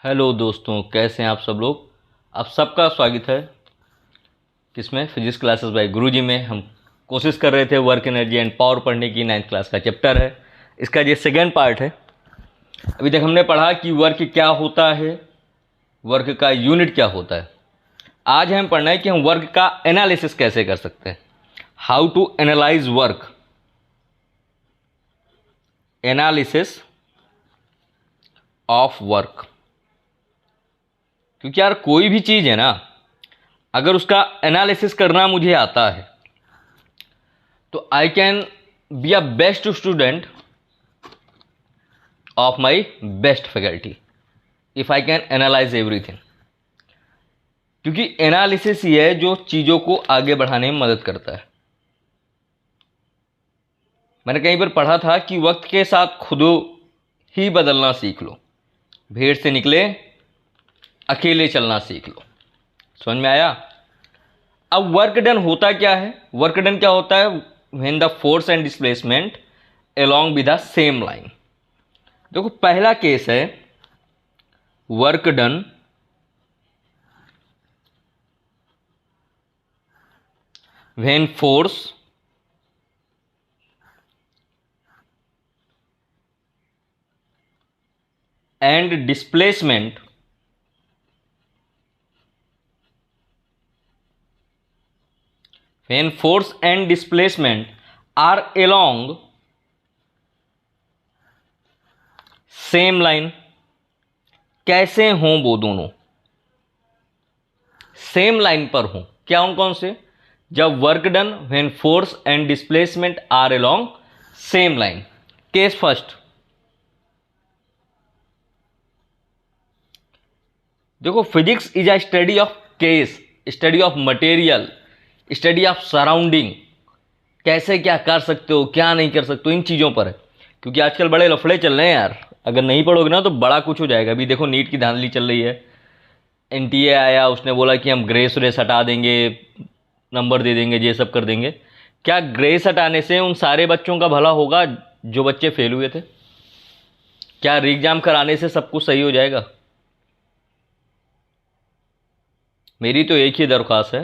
Hello दोस्तों, कैसे हैं आप सब लोग। आप सबका स्वागत है किसमें, फिजिक्स क्लासेस बाय गुरुजी में। हम कोशिश कर रहे थे वर्क एनर्जी एंड पावर पढ़ने की। 9th क्लास का चैप्टर है, इसका ये सेकेंड पार्ट है। अभी तक हमने पढ़ा कि वर्क क्या होता है, वर्क का यूनिट क्या होता है। आज हमें पढ़ना है कि हम वर्क का एनालिसिस कैसे कर सकते हैं। How to analyse work, analysis of work. क्योंकि यार कोई भी चीज़ है ना, अगर उसका एनालिसिस करना मुझे आता है तो I can be a best student of my best faculty if I can analyse everything. क्योंकि एनालिसिस ही है जो चीज़ों को आगे बढ़ाने में मदद करता है। मैंने कहीं पर पढ़ा था कि वक्त के साथ खुद ही बदलना सीख लो, भीड़ से निकले अकेले चलना सीख लो। समझ में आया। अब वर्क डन होता क्या है, वर्क डन क्या होता है, when the force and displacement along with the same line. देखो पहला केस है work done when force and displacement when force and displacement are along same line। कैसे हों वो दोनों, सेम लाइन पर हों। क्या उन कौन से, जब work done when force and displacement are along same line. Case first, देखो physics is a study of case, study of material, study of surrounding. कैसे क्या कर सकते हो, क्या नहीं कर सकते हो, इन चीज़ों पर है। क्योंकि आजकल बड़े लफड़े चल रहे हैं यार, अगर नहीं पढ़ोगे ना तो बड़ा कुछ हो जाएगा। अभी देखो नीट की धांधली चल रही है, एनटीए आया, उसने बोला कि हम ग्रेस व्रेस हटा देंगे, नंबर दे देंगे, ये सब कर देंगे। क्या ग्रेस हटाने से उन सारे बच्चों का भला होगा जो बच्चे फेल हुए थे? क्या री एग्जाम कराने से सब कुछ सही हो जाएगा? मेरी तो एक ही दरख्वास्त है,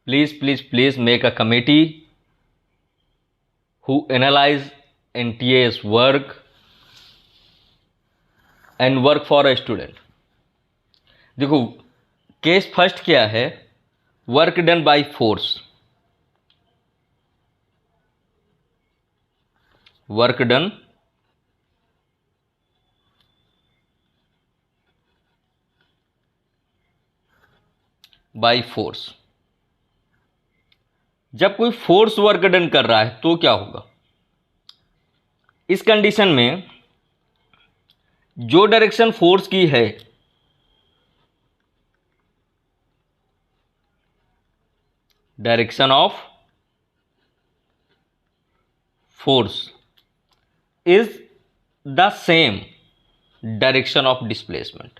please please please make a committee who analyze NTA's work and work for a student। देखो केस फर्स्ट क्या है, work done by force, work done by force. जब कोई फोर्स वर्क डन कर रहा है तो क्या होगा, इस कंडीशन में जो डायरेक्शन फोर्स की है direction of force is the same direction of displacement.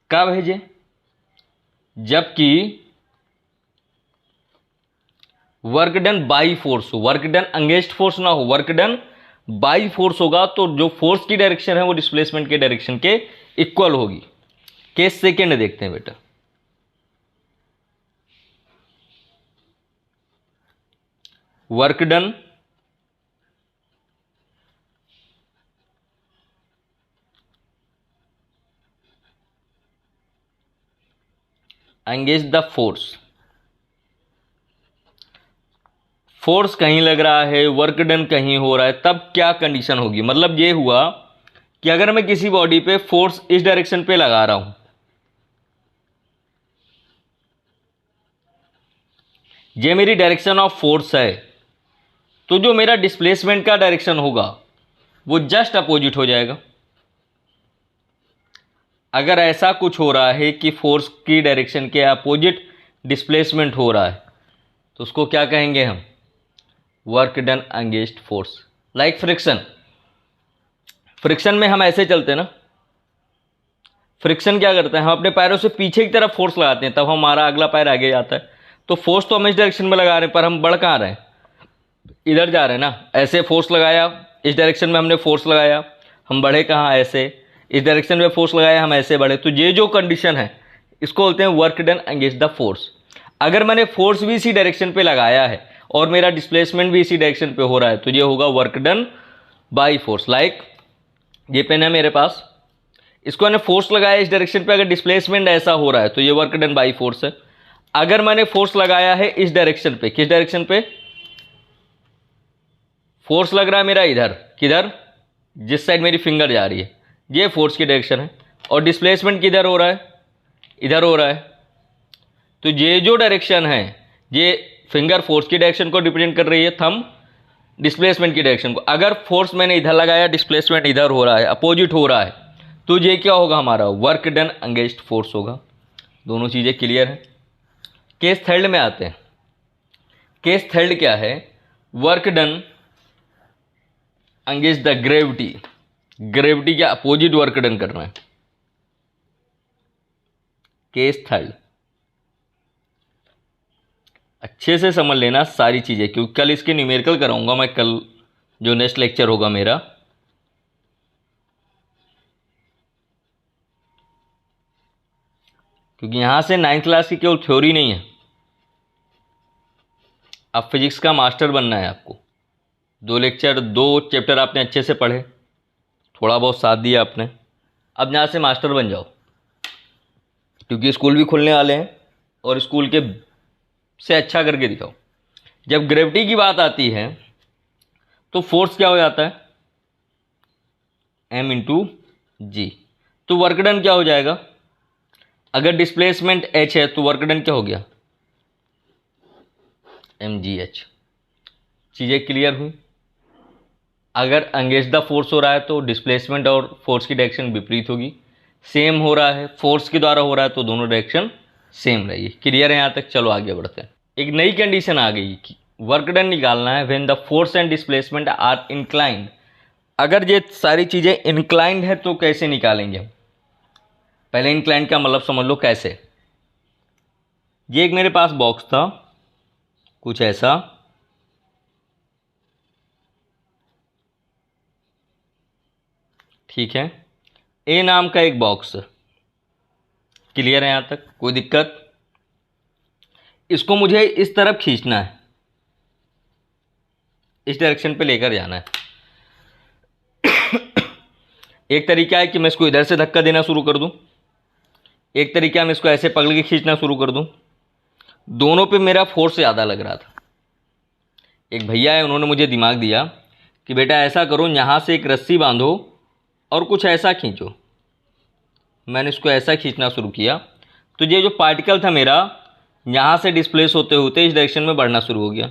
कब है ये, जबकि वर्क डन बाई फोर्स हो, वर्क डन अगेंस्ट फोर्स ना हो, वर्क डन बाई फोर्स होगा तो जो फोर्स की डायरेक्शन है वो डिस्प्लेसमेंट के डायरेक्शन के इक्वल होगी। केस सेकेंड देखते हैं बेटा, work done against the force. Force कहीं लग रहा है, वर्क डन कहीं हो रहा है, तब क्या कंडीशन होगी। मतलब ये हुआ कि अगर मैं किसी बॉडी पे फोर्स इस डायरेक्शन पे लगा रहा हूं, ये मेरी डायरेक्शन ऑफ फोर्स है, तो जो मेरा डिस्प्लेसमेंट का डायरेक्शन होगा वो जस्ट अपोजिट हो जाएगा। अगर ऐसा कुछ हो रहा है कि फोर्स की डायरेक्शन के अपोजिट डिस्प्लेसमेंट हो रहा है तो उसको क्या कहेंगे हम, work done against force. Like friction, friction में हम ऐसे चलते हैं ना, फ्रिक्शन क्या करता है, हम अपने पैरों से पीछे की तरफ फोर्स लगाते हैं, तब हमारा अगला पैर आगे जाता है। तो फोर्स तो हम इस डायरेक्शन में लगा रहे हैं पर हम बढ़ कहाँ रहे हैं, इधर जा रहे हैं ना, ऐसे फोर्स लगाया, इस डायरेक्शन में हमने फोर्स लगाया, हम बढ़े कहाँ, ऐसे, इस डायरेक्शन में फोर्स लगाया, हम ऐसे बढ़े। तो ये जो कंडीशन है इसको बोलते हैं work done against the force. अगर मैंने फोर्स भी इसी डायरेक्शन पे लगाया है और मेरा डिस्प्लेसमेंट भी इसी डायरेक्शन पे हो रहा है तो ये होगा work done by force. Like ये पेन है मेरे पास, इसको मैंने फोर्स लगाया इस डायरेक्शन पे, अगर डिस्प्लेसमेंट ऐसा हो रहा है तो ये वर्क डन बाई फोर्स है। अगर मैंने फोर्स लगाया है इस डायरेक्शन पे, किस डायरेक्शन पे, फोर्स लग रहा है मेरा इधर, किधर, जिस साइड मेरी फिंगर जा रही है, ये फोर्स की डायरेक्शन है, और डिस्प्लेसमेंट किधर हो रहा है, इधर हो रहा है। तो ये जो डायरेक्शन है ये फिंगर फोर्स की डायरेक्शन को रिप्रेजेंट कर रही है, थंब डिस्प्लेसमेंट की डायरेक्शन को। अगर फोर्स मैंने इधर लगाया, डिस्प्लेसमेंट इधर हो रहा है, अपोजिट हो रहा है, तो ये क्या होगा, हमारा वर्क डन अगेंस्ट फोर्स होगा। दोनों चीज़ें क्लियर हैं। केस थर्ड में आते हैं। केस थर्ड क्या है, work done against the gravity. Gravity के अपोजिट वर्क डन करना है। केस थर्ड अच्छे से समझ लेना सारी चीज़ें, क्योंकि कल इसके न्यूमेरिकल कराऊंगा मैं, कल जो नेक्स्ट लेक्चर होगा मेरा। क्योंकि यहां से 9th क्लास की केवल थ्योरी नहीं है, अब फिजिक्स का मास्टर बनना है आपको। 2 चैप्टर आपने अच्छे से पढ़े, थोड़ा बहुत साथ दिया आपने, अब यहाँ से मास्टर बन जाओ। क्योंकि स्कूल भी खुलने वाले हैं और स्कूल के से अच्छा करके दिखाओ। जब ग्रेविटी की बात आती है तो फोर्स क्या हो जाता है, m/g। तो वर्क डन क्या हो जाएगा, अगर डिस्प्लेसमेंट h है तो वर्क डन क्या हो गया, mgh। चीज़ें क्लियर हुई। अगर अगेंस्ट द फोर्स हो रहा है तो डिस्प्लेसमेंट और फोर्स की डायरेक्शन विपरीत होगी। सेम हो रहा है, फोर्स के द्वारा हो रहा है तो दोनों डायरेक्शन सेम रहेगी। क्लियर है यहाँ तक, चलो आगे बढ़ते हैं। एक नई कंडीशन आ गई कि वर्क डन निकालना है when the force and displacement are inclined. अगर ये सारी चीज़ें इंक्लाइंड है तो कैसे निकालेंगे हम, पहले इंक्लाइंड का मतलब समझ लो कैसे। ये एक मेरे पास बॉक्स था कुछ ऐसा, ठीक है, ए नाम का एक बॉक्स। क्लियर है यहाँ तक, कोई दिक्कत। इसको मुझे इस तरफ खींचना है, इस डायरेक्शन पे लेकर जाना है। एक तरीका है कि मैं इसको इधर से धक्का देना शुरू कर दूं, एक तरीका मैं इसको ऐसे पकड़ के खींचना शुरू कर दूं। दोनों पे मेरा फोर्स ज़्यादा लग रहा था। एक भैया है, उन्होंने मुझे दिमाग दिया कि बेटा ऐसा करो, यहाँ से एक रस्सी बांधो और कुछ ऐसा खींचो। मैंने इसको ऐसा खींचना शुरू किया तो ये जो पार्टिकल था मेरा यहाँ से डिस्प्लेस होते होते इस डायरेक्शन में बढ़ना शुरू हो गया,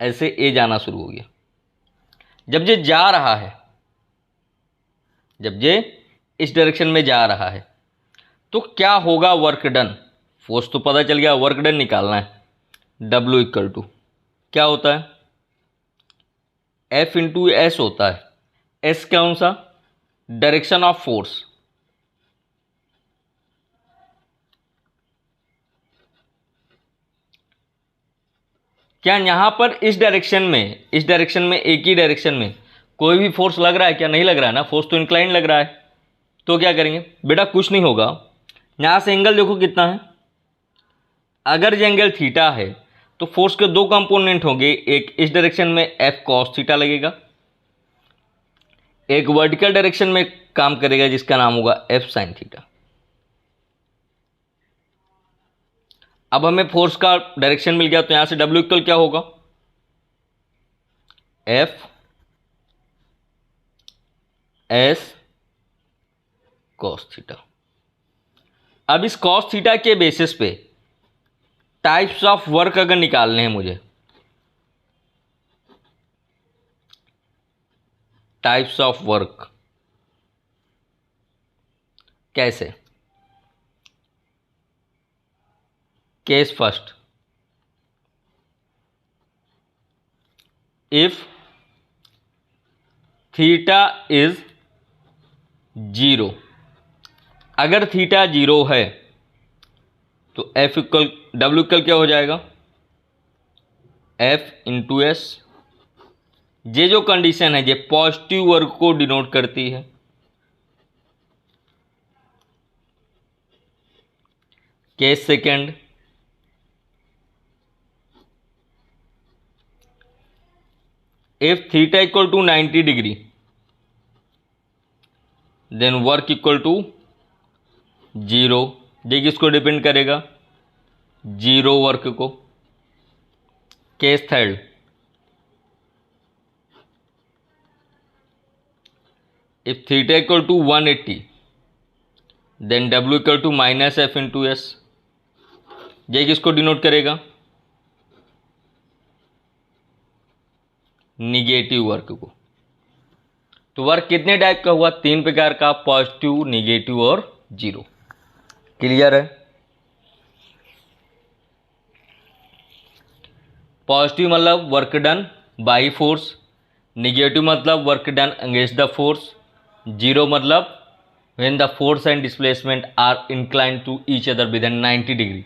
ऐसे ए जाना शुरू हो गया। जब ये जा रहा है, जब ये इस डायरेक्शन में जा रहा है तो क्या होगा, वर्क डन। फोर्स तो पता चल गया, वर्क डन निकालना है। W इक्वल टू क्या होता है, F/s होता है। S कौन सा, डायरेक्शन ऑफ फोर्स। क्या यहां पर इस डायरेक्शन में, इस डायरेक्शन में, एक ही डायरेक्शन में कोई भी फोर्स लग रहा है क्या, नहीं लग रहा है ना, फोर्स तो इंक्लाइंड लग रहा है। तो क्या करेंगे बेटा, कुछ नहीं होगा, यहां से एंगल देखो कितना है। अगर ये एंगल थीटा है तो फोर्स के 2 कंपोनेंट होंगे, एक इस डायरेक्शन में F cos थीटा लगेगा, एक वर्टिकल डायरेक्शन में काम करेगा जिसका नाम होगा F sin थीटा। अब हमें फोर्स का डायरेक्शन मिल गया तो यहां से W इक्वल क्या होगा, F S cos थीटा। अब इस cos थीटा के बेसिस पे टाइप्स ऑफ वर्क अगर निकालने हैं मुझे, टाइप्स ऑफ वर्क कैसे, case first, if theta is 0, अगर थीटा 0 है तो F इक्वल W इक्वल क्या हो जाएगा, एफ इंटू एस। ये जो कंडीशन है ये पॉजिटिव वर्क को डिनोट करती है। Case second, if theta equal to 90 degree then work equal to 0। ये किसको डिपेंड करेगा? 0 वर्क को। Case third, if theta equal to 180 then W equal to minus F into S. ये किसको डिनोट करेगा? निगेटिव वर्क को। तो वर्क कितने टाइप का हुआ? 3 प्रकार का, पॉजिटिव, निगेटिव और 0। क्लियर है? पॉजिटिव मतलब work done by force, negative मतलब work done against the force, 0 मतलब when the force and displacement are inclined to each other with 90 degree.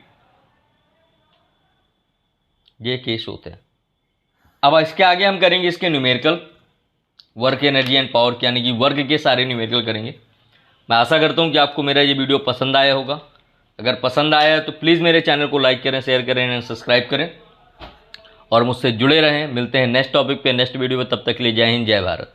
ये केस होते हैं। अब इसके आगे हम करेंगे इसके numerical, work energy and power, यानी कि वर्क के सारे न्यूमेरिकल करेंगे। मैं आशा करता हूं कि आपको मेरा ये वीडियो पसंद आया होगा। अगर पसंद आया है तो प्लीज़ मेरे चैनल को लाइक करें, शेयर करें एंड सब्सक्राइब करें और मुझसे जुड़े रहें। मिलते हैं नेक्स्ट टॉपिक पे, नेक्स्ट वीडियो में। तब तक के लिए जय हिंद, जय भारत।